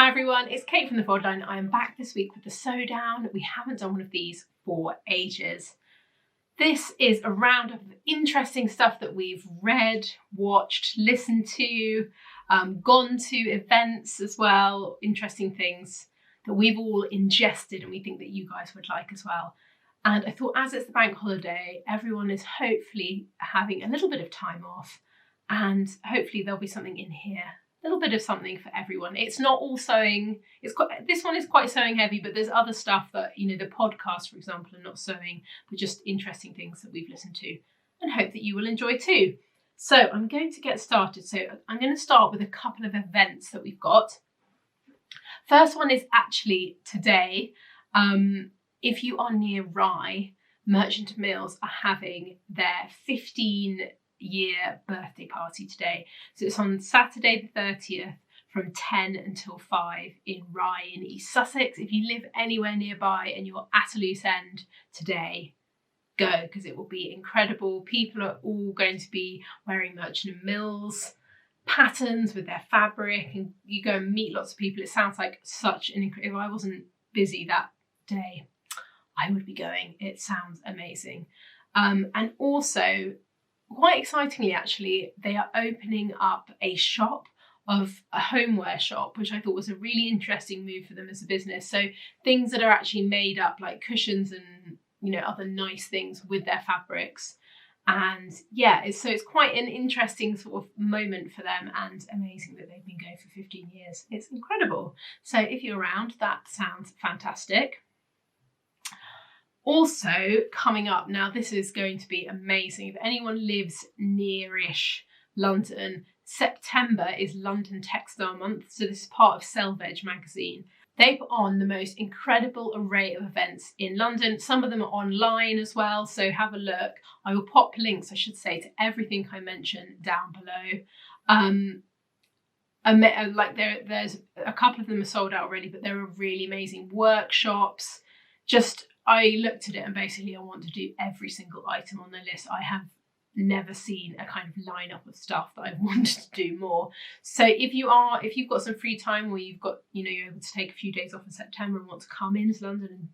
everyone, it's Kate from the Foldline. I am back this week with the Sew Down. We haven't done one of these for ages. This is a round of interesting stuff that we've read, watched, listened to, gone to events as well, interesting things that we've all ingested and we think that you guys would like as well. And I thought, as it's the bank holiday, everyone is hopefully having a little bit of time off, and hopefully there'll be something in here. A little bit of something for everyone. It's not all sewing. This one is quite sewing heavy, but there's other stuff that, the podcasts, for example, are not sewing, but just interesting things that we've listened to and hope that you will enjoy too. So I'm going to get started. So I'm going to start with a couple of events that we've got. First one is actually today. If you are near Rye, Merchant Mills are having their 15-year birthday party today. So it's on Saturday the 30th from 10 until 5 in Rye in East Sussex. If you live anywhere nearby and you're at a loose end today, go, because it will be incredible. People are all going to be wearing Merchant Mills patterns with their fabric, and you go and meet lots of people. It sounds like such an incredible. If I wasn't busy that day, I would be going. It sounds amazing. And also, quite excitingly, actually, they are opening up a shop of a homeware shop, which I thought was a really interesting move for them as a business. So things that are actually made up, like cushions and other nice things with their fabrics. And yeah, it's quite an interesting sort of moment for them, and amazing that they've been going for 15 years. It's incredible. So if you're around, that sounds fantastic. Also coming up, now this is going to be amazing. If anyone lives nearish London, September is London Textile Month. So this is part of Selvage magazine. They put on the most incredible array of events in London. Some of them are online as well, so have a look. I will pop links, I should say, to everything I mentioned down below. There's a couple of them are sold out already, but there are really amazing workshops. I looked at it and basically I want to do every single item on the list. I have never seen a kind of lineup of stuff that I've wanted to do more. So if you've got some free time, or you've got, you're able to take a few days off in September and want to come into London and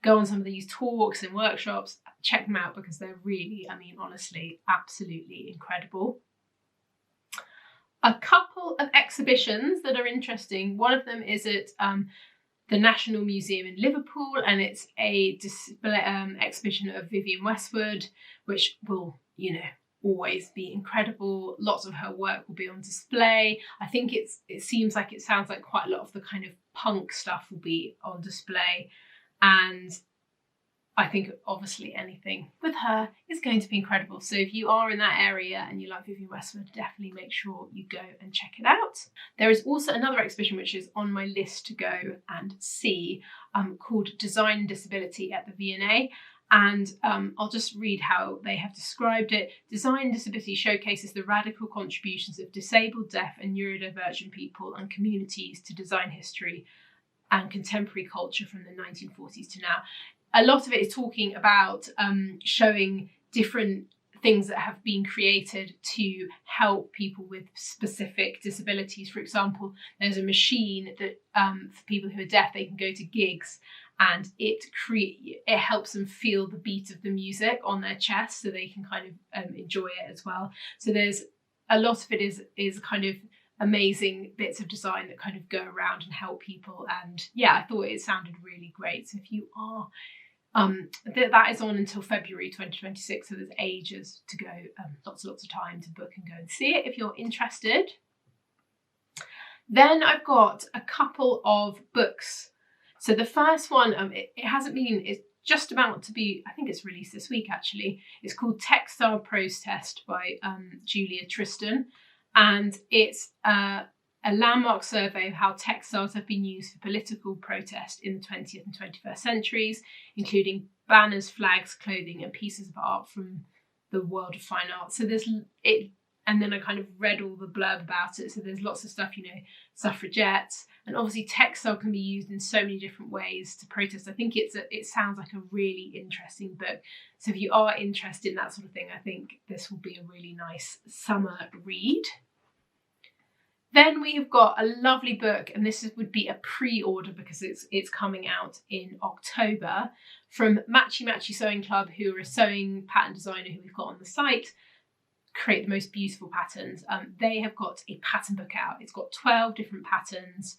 go on some of these talks and workshops, check them out, because they're really, honestly, absolutely incredible. A couple of exhibitions that are interesting. One of them is at the National Museum in Liverpool, and it's a display exhibition of Vivienne Westwood, which will, always be incredible. Lots of her work will be on display. I think it sounds like quite a lot of the kind of punk stuff will be on display, and I think obviously anything with her is going to be incredible. So if you are in that area and you like Vivienne Westwood, definitely make sure you go and check it out. There is also another exhibition which is on my list to go and see, called Design and Disability at the V&A. And I'll just read how they have described it. Design and Disability showcases the radical contributions of disabled, deaf and neurodivergent people and communities to design history and contemporary culture from the 1940s to now. A lot of it is talking about showing different things that have been created to help people with specific disabilities. For example, there's a machine that for people who are deaf, they can go to gigs, and it helps them feel the beat of the music on their chest, so they can kind of enjoy it as well. So there's a lot of it is kind of amazing bits of design that kind of go around and help people. And yeah, I thought it sounded really great. So if you are that is on until February 2026, so there's ages to go, lots of time to book and go and see it if you're interested. Then I've got a couple of books. So the first one, it's just about to be, I think it's released this week actually. It's called Textile Protest by Julia Tristan, and it's a landmark survey of how textiles have been used for political protest in the 20th and 21st centuries, including banners, flags, clothing, and pieces of art from the world of fine art. So and then I kind of read all the blurb about it. So there's lots of stuff, suffragettes, and obviously textile can be used in so many different ways to protest. I think it sounds like a really interesting book. So if you are interested in that sort of thing, I think this will be a really nice summer read. Then we have got a lovely book, and this would be a pre-order because it's coming out in October, from Matchy Sewing Club, who are a sewing pattern designer who we've got on the site, create the most beautiful patterns. They have got a pattern book out. It's got 12 different patterns,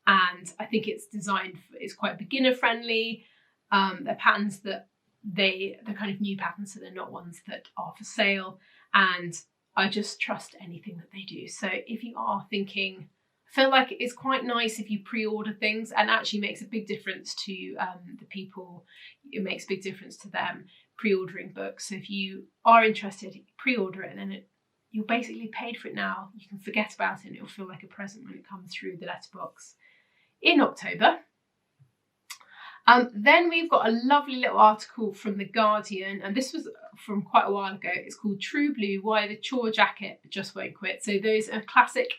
and I think it's designed it's quite beginner friendly. They're patterns that they're kind of new patterns, so they're not ones that are for sale, and I just trust anything that they do. So if you are thinking, I feel like it's quite nice if you pre-order things, and actually makes a big difference to the people. It makes a big difference to them pre-ordering books. So if you are interested, pre-order it, and then you're basically paid for it now. You can forget about it, and it'll feel like a present when it comes through the letterbox in October. Then we've got a lovely little article from The Guardian, and this was from quite a while ago. It's called True Blue, Why the Chore Jacket Just Won't Quit. So those are classic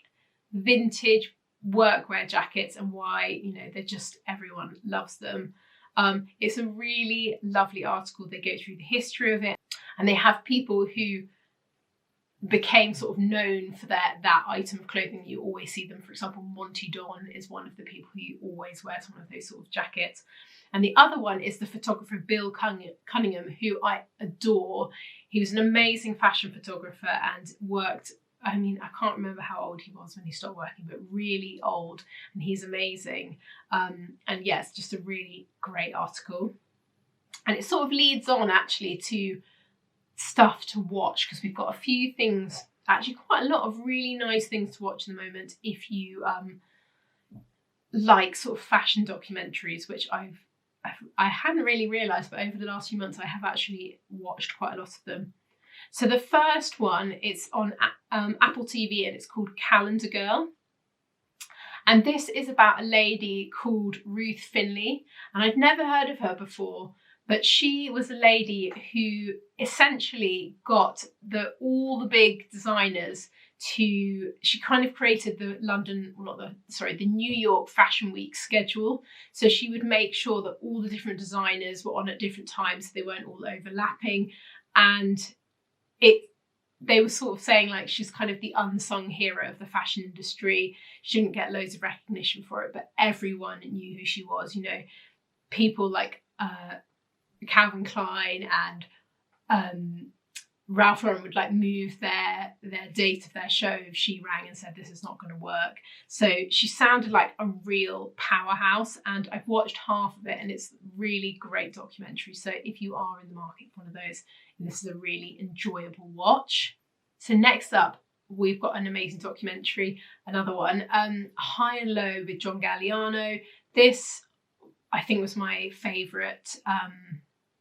vintage workwear jackets, and why, you know, they're just, everyone loves them. It's a really lovely article. They go through the history of it, and they have people who became sort of known for that item of clothing. You always see them. For example, Monty Don is one of the people who always wears one of those sort of jackets. And the other one is the photographer Bill Cunningham, who I adore. He was an amazing fashion photographer and worked, I mean, I can't remember how old he was when he stopped working, but really old, and he's amazing. And yeah, it's just a really great article. And it sort of leads on actually to stuff to watch, because we've got a few things, actually quite a lot of really nice things to watch at the moment if you like sort of fashion documentaries, which I hadn't really realised, but over the last few months I have actually watched quite a lot of them. So the first one is on Apple TV, and it's called Calendar Girl. And this is about a lady called Ruth Finley, and I'd never heard of her before, but she was a lady who essentially got all the big designers to, she kind of created the the New York Fashion Week schedule. So she would make sure that all the different designers were on at different times, so they weren't all overlapping. And they were sort of saying like she's kind of the unsung hero of the fashion industry. She didn't get loads of recognition for it, but everyone knew who she was. You know, people like Calvin Klein and Ralph Lauren would like move their date of their show if she rang and said this is not going to work. So she sounded like a real powerhouse, and I've watched half of it, and it's a really great documentary. So if you are in the market for one of those, this is a really enjoyable watch. So next up, we've got an amazing documentary, another one, High and Low with John Galliano. This, I think, was my favourite.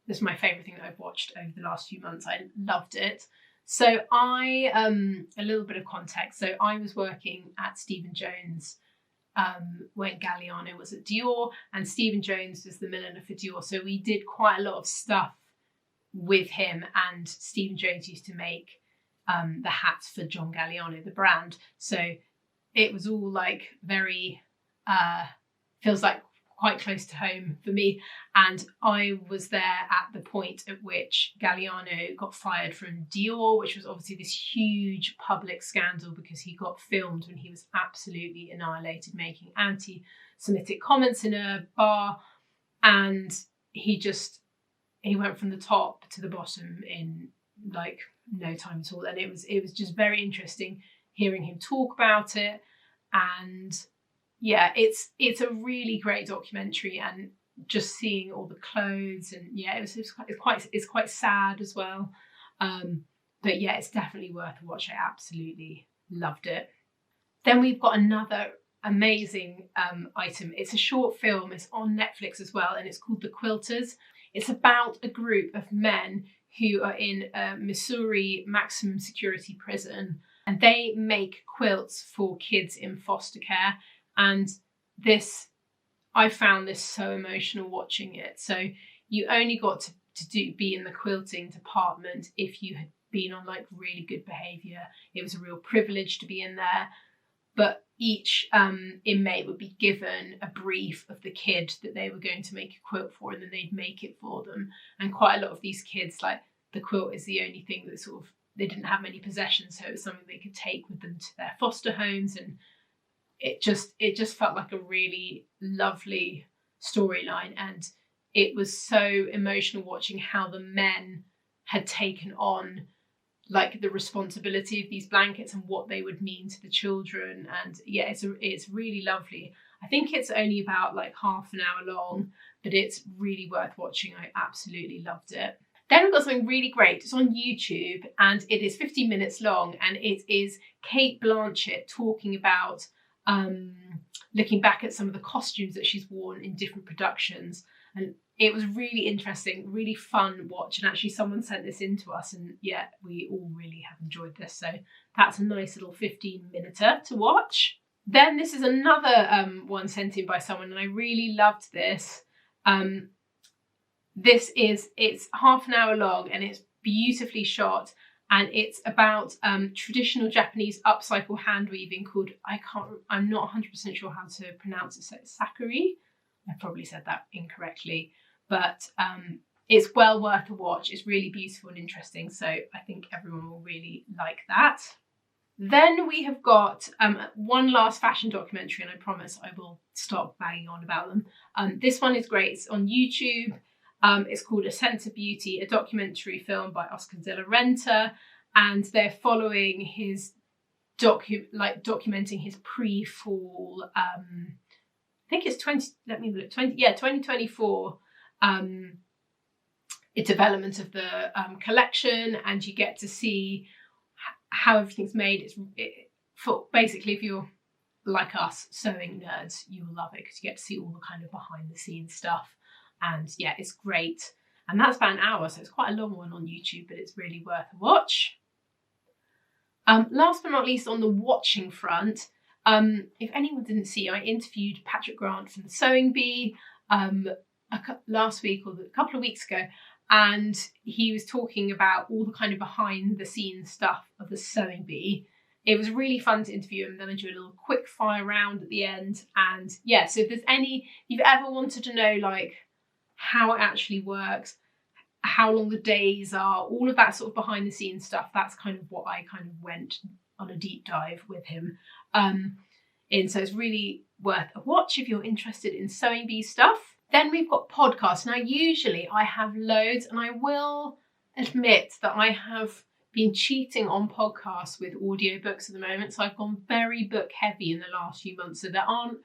This is my favourite thing that I've watched over the last few months. I loved it. So a little bit of context. So I was working at Stephen Jones when Galliano was at Dior, and Stephen Jones was the milliner for Dior. So we did quite a lot of stuff with him, and Stephen Jones used to make the hats for John Galliano, the brand. So it was all like very, feels like quite close to home for me. And I was there at the point at which Galliano got fired from Dior, which was obviously this huge public scandal because he got filmed when he was absolutely annihilated, making anti-Semitic comments in a bar. And he went from the top to the bottom in like no time at all. And it was just very interesting hearing him talk about it. And yeah, it's a really great documentary, and just seeing all the clothes, and yeah, it's quite sad as well. But yeah, it's definitely worth a watch. I absolutely loved it. Then we've got another amazing item. It's a short film. It's on Netflix as well, and it's called The Quilters. It's about a group of men who are in a Missouri maximum security prison, and they make quilts for kids in foster care. And this, I found this so emotional watching it. So you only got to be in the quilting department if you had been on like really good behaviour. It was a real privilege to be in there. But each inmate would be given a brief of the kid that they were going to make a quilt for, and then they'd make it for them. And quite a lot of these kids, like, the quilt is the only thing that sort of, they didn't have many possessions, so it was something they could take with them to their foster homes and it just felt like a really lovely storyline, and it was so emotional watching how the men had taken on like the responsibility of these blankets and what they would mean to the children. And yeah, it's really lovely. I think it's only about like half an hour long, but it's really worth watching. I absolutely loved it. Then we've got something really great. It's on YouTube and it is 15 minutes long, and it is Kate Blanchett talking about looking back at some of the costumes that she's worn in different productions. And it was really interesting, really fun watch. And actually someone sent this in to us, and yeah, we all really have enjoyed this. So that's a nice little 15-minute to watch. Then this is another one sent in by someone, and I really loved this. It's half an hour long and it's beautifully shot, and it's about traditional Japanese upcycle hand weaving called, I'm not 100% sure how to pronounce it, so it's sakuri. I probably said that incorrectly, but it's well worth a watch. It's really beautiful and interesting, so I think everyone will really like that. Then we have got one last fashion documentary, and I promise I will stop banging on about them. This one is great. It's on YouTube. It's called A Sense of Beauty, a documentary film by Oscar de la Renta, and they're following his documenting his pre-fall. I think it's 2024. A development of the collection, and you get to see how everything's made. Basically, if you're like us, sewing nerds, you will love it because you get to see all the kind of behind the scenes stuff. And yeah, it's great. And that's about an hour, so it's quite a long one on YouTube, but it's really worth a watch. Last but not least, on the watching front, if anyone didn't see, I interviewed Patrick Grant from the Sewing Bee last week or a couple of weeks ago, and he was talking about all the kind of behind the scenes stuff of the Sewing Bee. It was really fun to interview him. Then I do a little quick fire round at the end. And yeah, so if you've ever wanted to know like how it actually works, how long the days are, all of that sort of behind the scenes stuff, that's kind of what I kind of went on a deep dive with him in. So it's really worth a watch if you're interested in Sewing Bee stuff. Then we've got podcasts. Now, usually I have loads, and I will admit that I have been cheating on podcasts with audiobooks at the moment. So I've gone very book heavy in the last few months. So there aren't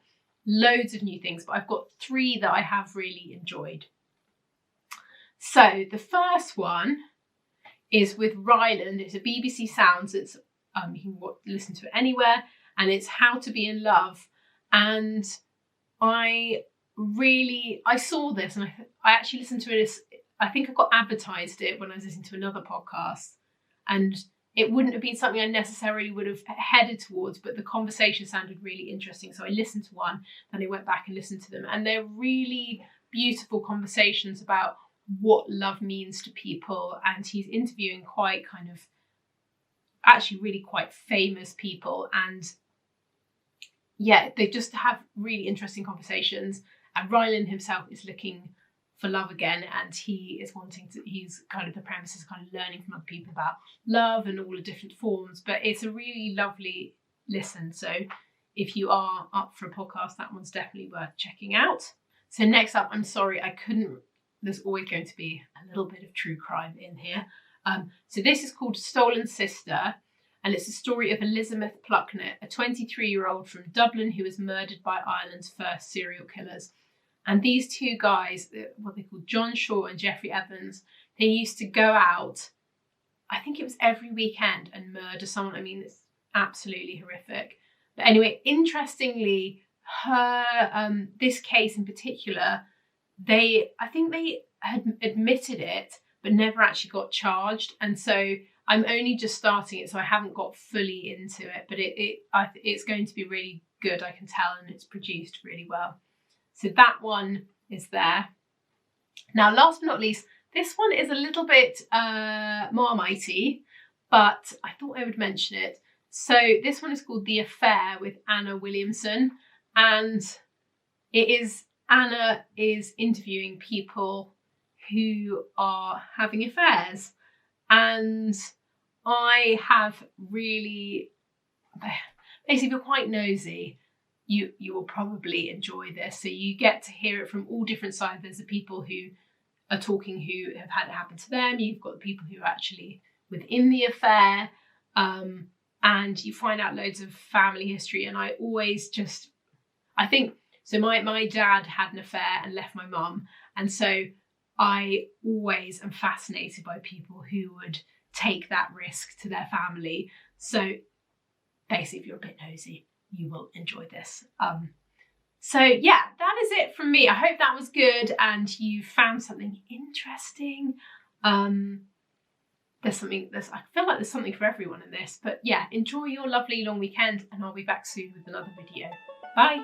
loads of new things, but I've got 3 that I have really enjoyed. So the first one is with Ryland. It's a BBC Sounds. It's you can listen to it anywhere, and it's How to Be in Love. And I saw this, and I actually listened to it. I think I got advertised it when I was listening to another podcast, and it wouldn't have been something I necessarily would have headed towards, but the conversation sounded really interesting. So I listened to one, then I went back and listened to them, and they're really beautiful conversations about what love means to people. And he's interviewing quite kind of actually really quite famous people, and yeah, they just have really interesting conversations. And Ryland himself is looking for love again, and he's kind of, the premise is kind of learning from other people about love and all the different forms. But it's a really lovely listen. So if you are up for a podcast, that one's definitely worth checking out. So next up, I'm sorry, there's always going to be a little bit of true crime in here. So this is called Stolen Sister, and it's the story of Elizabeth Plucknett, a 23-year-old from Dublin who was murdered by Ireland's first serial killers. And these 2 guys, what they call John Shaw and Jeffrey Evans, they used to go out, I think it was every weekend, and murder someone. I mean, it's absolutely horrific. But anyway, interestingly, this case in particular, I think they had admitted it, but never actually got charged. And so I'm only just starting it, so I haven't got fully into it, but it's going to be really good, I can tell, and it's produced really well. So that one is there. Now, last but not least, this one is a little bit Marmitey, but I thought I would mention it. So this one is called The Affair with Anna Williamson, and Anna is interviewing people who are having affairs. And I have really, basically, if you're quite nosy, you will probably enjoy this. So you get to hear it from all different sides. There's the people who are talking who have had it happen to them. You've got the people who are actually within the affair, and you find out loads of family history. And I think, so my dad had an affair and left my mum, and so I always am fascinated by people who would take that risk to their family. So basically, if you're a bit nosy, you will enjoy this. So yeah, that is it from me. I hope that was good and you found something interesting. I feel like there's something for everyone in this, but yeah, enjoy your lovely long weekend and I'll be back soon with another video. Bye.